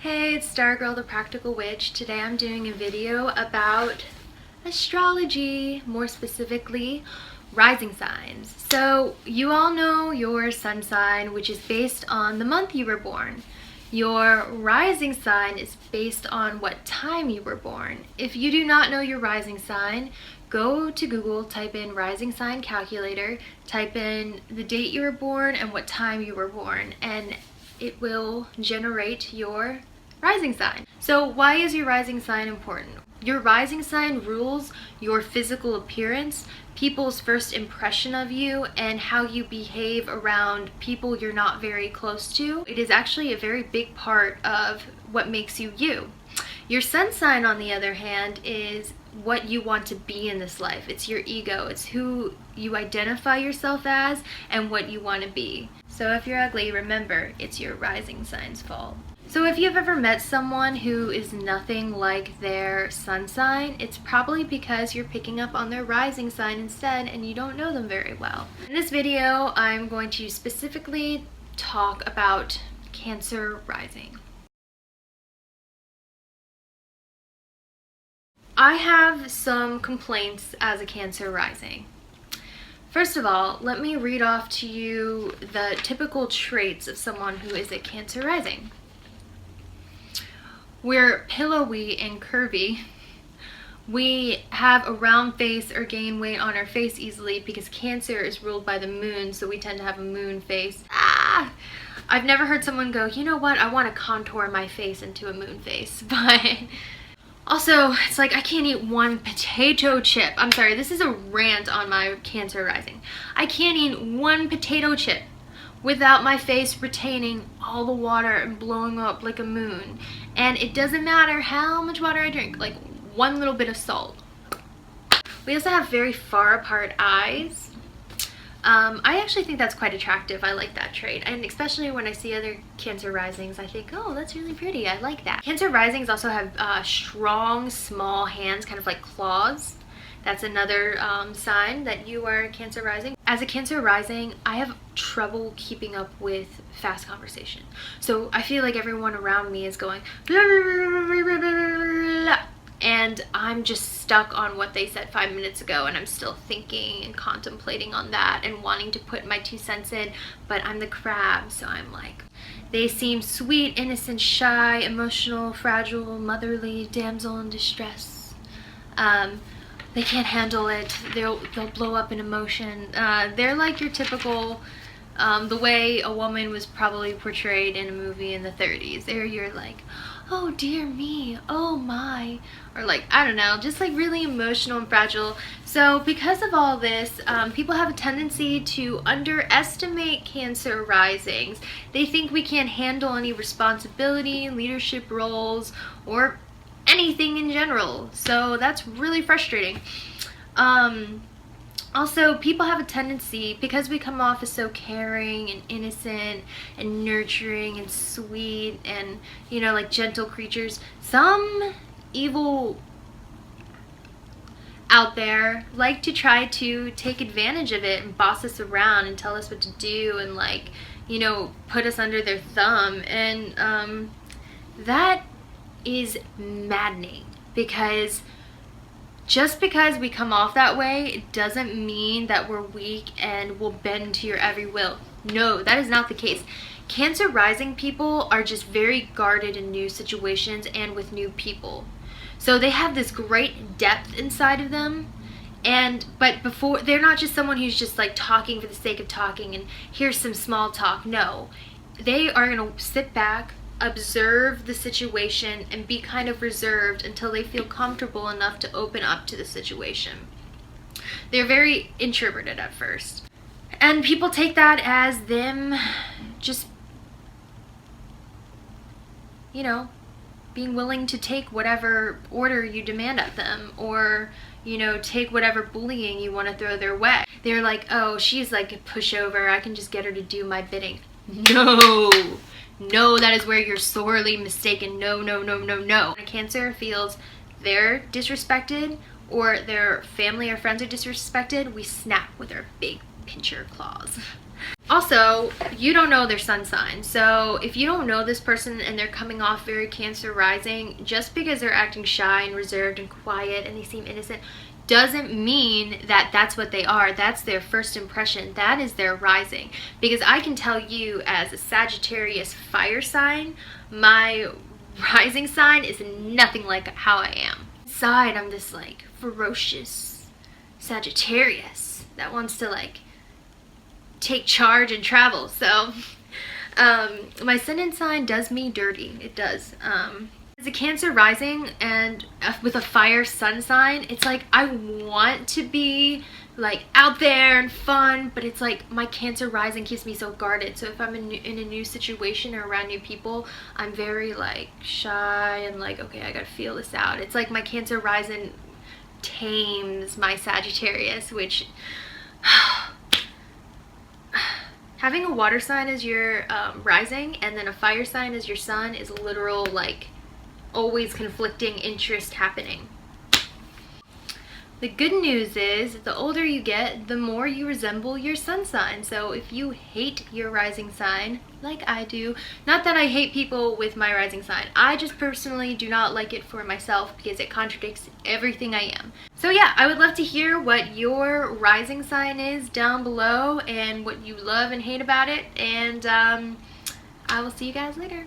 Hey, it's Stargirl the Practical Witch. Today I'm doing a video about astrology, more specifically rising signs. So you all know your sun sign, which is based on the month you were born. Your rising sign is based on what time you were born. If you do not know your rising sign, go to Google, type in rising sign calculator, type in the date you were born and what time you were born, and it will generate your rising sign. So why is your rising sign important? Your rising sign rules your physical appearance, people's first impression of you, and how you behave around people you're not very close to. It is actually a very big part of what makes you you. Your sun sign, on the other hand, is what you want to be in this life. It's your ego. It's who you identify yourself as and what you want to be. So if you're ugly, remember, it's your rising sign's fault. So if you've ever met someone who is nothing like their sun sign, it's probably because you're picking up on their rising sign instead and you don't know them very well. In this video, I'm going to specifically talk about Cancer rising. I have some complaints as a Cancer rising. First of all, let me read off to you the typical traits of someone who is a Cancer rising. We're pillowy and curvy. We have a round face or gain weight on our face easily because Cancer is ruled by the moon, so we tend to have a moon face. I've never heard someone go, you know what, I want to contour my face into a moon face, but also, it's like I can't eat one potato chip. I'm sorry, this is a rant on my Cancer rising. I can't eat one potato chip without my face retaining all the water and blowing up like a moon. And it doesn't matter how much water I drink, like one little bit of salt. We also have very far apart eyes. I actually think that's quite attractive. I like that trait, and especially when I see other Cancer risings, I think, oh, that's really pretty. I like that. Cancer risings also have strong, small hands, kind of like claws. That's another sign that you are Cancer rising. As a Cancer rising, I have trouble keeping up with fast conversation. So I feel like everyone around me is going blah, blah, blah, blah, blah, and I'm just stuck on what they said 5 minutes ago, and I'm still thinking and contemplating on that and wanting to put my 2 cents in, but I'm the crab, so I'm like, they seem sweet, innocent, shy, emotional, fragile, motherly, damsel in distress. They can't handle it. They'll blow up in emotion. They're like your typical, the way a woman was probably portrayed in a movie in the 30s. You're like, oh dear me, oh my, or like, I don't know, just like really emotional and fragile. So because of all this, people have a tendency to underestimate Cancer risings. They think we can't handle any responsibility, leadership roles, or anything in general. So that's really frustrating. Also, people have a tendency, because we come off as so caring and innocent and nurturing and sweet and, you know, like gentle creatures, some evil out there like to try to take advantage of it and boss us around and tell us what to do and, like, you know, put us under their thumb. And that is maddening, because just because we come off that way, it doesn't mean that we're weak and will bend to your every will. No, that is not the case. Cancer rising people are just very guarded in new situations and with new people. So they have this great depth inside of them, but before, they're not just someone who's just like talking for the sake of talking and here's some small talk. No, they are going to sit back, observe the situation, and be kind of reserved until they feel comfortable enough to open up to the situation. They're very introverted at first, and people take that as them just, you know, being willing to take whatever order you demand of them, or, you know, take whatever bullying you want to throw their way. They're like, oh, she's like a pushover, I can just get her to do my bidding. No, that is where you're sorely mistaken. No. When a Cancer feels they're disrespected or their family or friends are disrespected, we snap with our big pincher claws. Also, you don't know their sun sign. So if you don't know this person and they're coming off very Cancer rising, just because they're acting shy and reserved and quiet and they seem innocent doesn't mean that that's what they are. That's their first impression. That is their rising. Because I can tell you, as a Sagittarius fire sign, my rising sign is nothing like how I am. Inside, I'm this like ferocious Sagittarius that wants to like take charge and travel. So my ascendant sign does me dirty. It does. As a Cancer rising and with a fire sun sign, it's like I want to be like out there and fun, but it's like my Cancer rising keeps me so guarded. So if I'm in a new situation or around new people, I'm very like shy and like, okay, I gotta feel this out. It's like my Cancer rising tames my Sagittarius, which having a water sign as your rising and then a fire sign as your sun is literal like always conflicting interest happening. The good news is the older you get, the more you resemble your sun sign. So if you hate your rising sign, like I do, not that I hate people with my rising sign, I just personally do not like it for myself because it contradicts everything I am. So yeah, I would love to hear what your rising sign is down below and what you love and hate about it, and I will see you guys later.